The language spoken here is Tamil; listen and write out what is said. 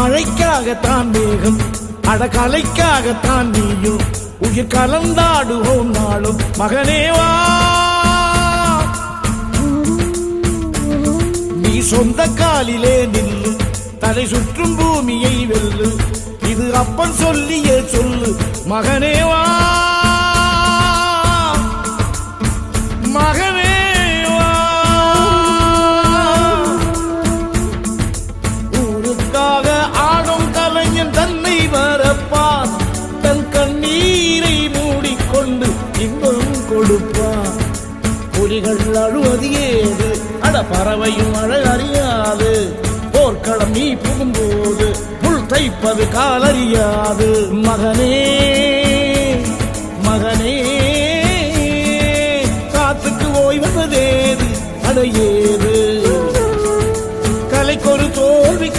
மழைக்காகத்தான் மேகம் அடகலைக்காகத்தான் நீயும் உயிர் கலந்தாடுவோம் நாளும் மகனேவா நீ சொந்த காலிலே நில்லு தலை சுற்றும் பூமியை வெல்லு இது அப்பன் சொல்லியே சொல்லு மகனேவா மகனேவா ஊருக்காக ஆடும் கலைஞன் தன்னை வரப்பான் தன் கண்ணீரை மூடிக்கொண்டு இன்பம் கொடுப்பான் புலிகள் அழுவது ஏது அட பறவையும் அழகறியாது போர்க்களம் நீ புகும்போது முள் தைப்பது காலறியாது மகனே